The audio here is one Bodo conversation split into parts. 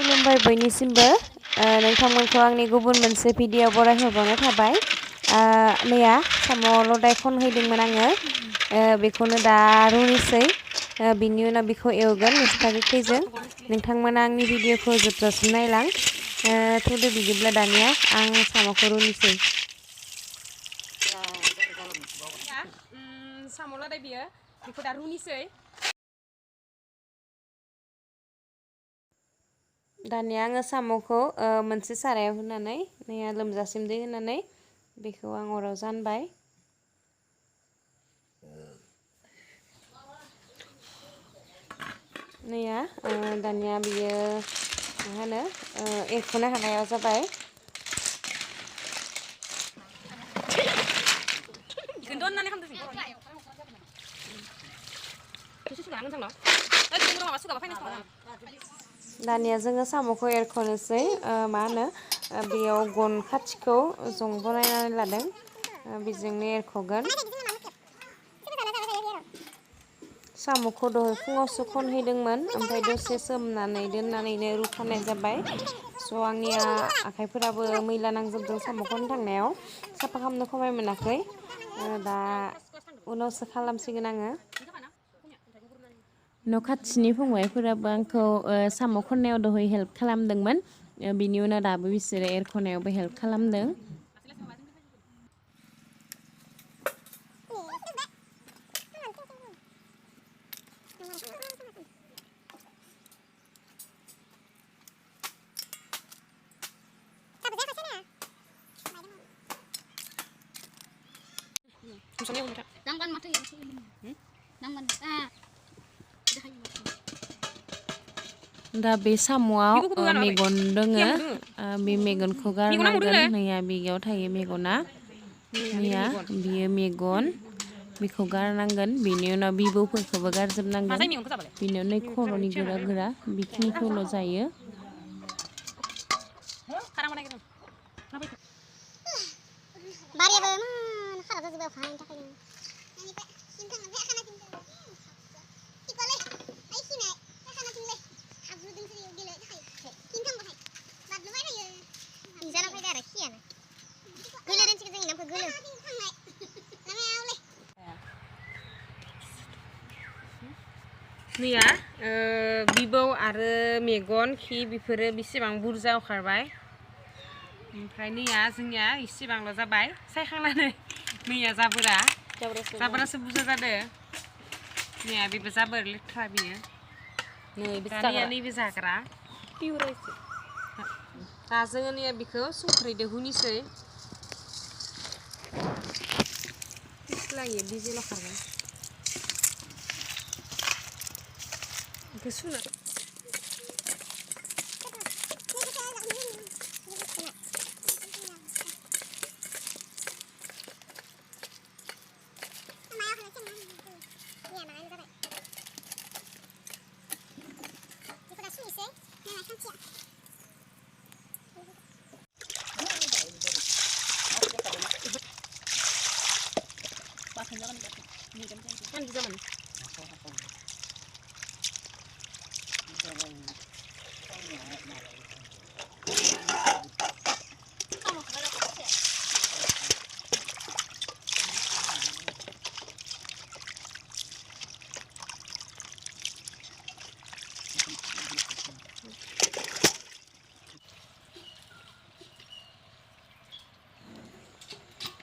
खुलुमबाय बयनिसिमबो नोंथांमोनखौ आंनि गुबुन मोनसे भिडिअ बरायहरबावनाय थाबाय मैया साम' लदाय खनहैदोंमोन आङो बेखौनो दा रुनोसै बिनि उनाव बेखौ एवगोन मैस्था गोखैजों नोंथांमोना आंनि भिडिअखौ जोबजासिम नायलां थौदो बिदिब्ला दानिया आं साम'खौ रुनोसै साम' लदाय बियो बेखौ दा रुनोसै दानिया आङो साम'खौ मोनसे सारायाव होनानै नैया लोमजासिम दै होनानै बेखौ आं अराव जानबाय नैया दानिया बियो मा होनो एरख'नो हानायाव जाबाय दानिया जोङो साम'खौ एरख'नोसै मा होनो बेयाव गन खाथिखौ जं बनायनानै लादों बेजोंनो एरख'गोन साम'खौ दहाय फुङावसो खनहैदोंमोन ओमफ्राय दसे सोमनानै दोननानैनो रुखानाय जाबाय स' आंनिया आखाइफोराबो मैला नांजोबदों साम' खननो थांनायाव साफा खालामनो समाय मोनाखै दा उनावसो खालामसिगोन आङो न' खाथिनि फंबायफोराबो आंखौ साम' खननायाव दहाय हेल्प खालामदोंमोन बिनि उनाव दाबो बिसोरो एरख'नायावबो हेल्प खालामदों दा बे साम'आव मेगन दोङो बे मेगनखौ गारनांगोन नैया बेयाव थायो मेगना नैया बियो मेगन बेखौ गारनांगोन बेनि उनाव बिबौफोरखौबो गारजोबनांगोन बेनि उनाव नै खर'नि गोरा गोरा बेखिनिखौल' जायो नैया बिबौ आरो मेगन खि बेफोरो बेसेबां बुरजा ओंखारबाय ओमफ्राय नैया जोंनिया इसेबांल' जाबाय सायखांनानै नैया जाबोरासो बुरजा जादों नैया बेबो जाबोर लेथ्रा बियो दानिया नैबे जाग्रा दा जोङो नैया बेखौ संख्रिजों हुनोसै फिस्लायो बिजेल' खारगोन बेखौ सुना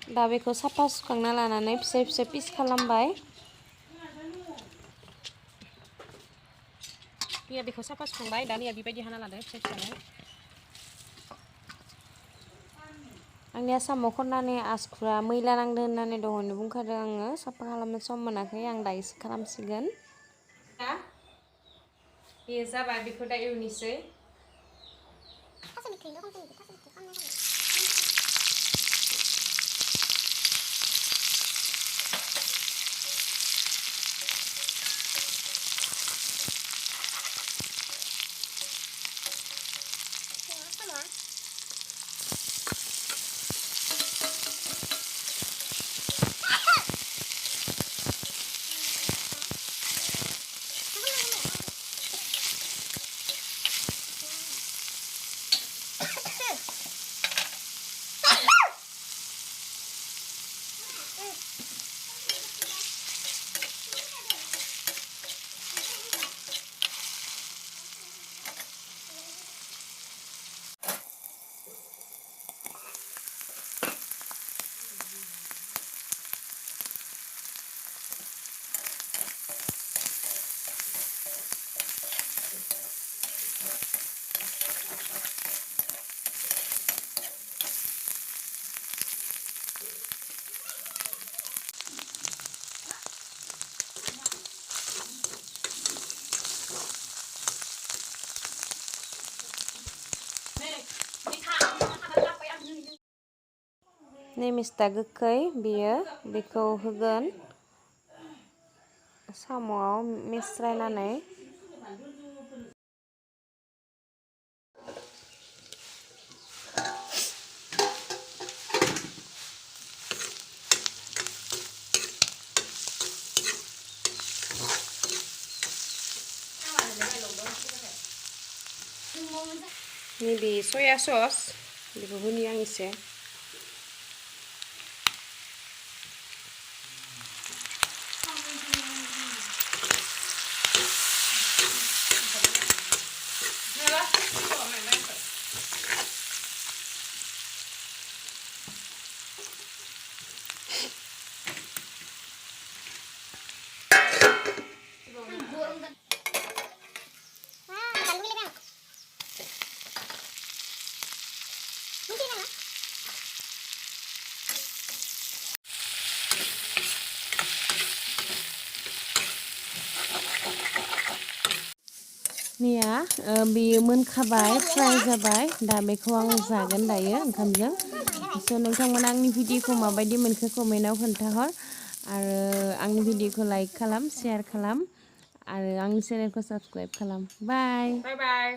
दा बेखौ साफा सुखांना लानानै फिसा फिसा पिस खालामबाय बेखौ साफा सुखांबाय दानिया बेबायदि हाना लादों फिसा फिसानो आंनिया साम' खननानै आसुगुरा मैला नांदों होननानै दहायनो बुंखादों आङो साफा खालामनो सम मोनाखै आं दायोसो खालामसिगोन बेयो जाबाय बेखौ दा एवनोसै नेमिस्था गोखै बियो बेखौ होगोन साम'आव मिस्रायनानै नैबे सया सस बेखौ होनि आं एसे निया बेयो मोनखाबाय फ्राय जाबाय दा बेखौ आं जागोन दायो ओंखामजों स' नोंथांमोना आंनि भिडिअखौ माबायदि मोनखो कमेन्टआव खोन्थाहर आरो आंनि भिडिअखौ लाइक खालाम शेयार खालाम आरो आंनि चेनेलखौ साबस्क्राइब खालाम बाय बाय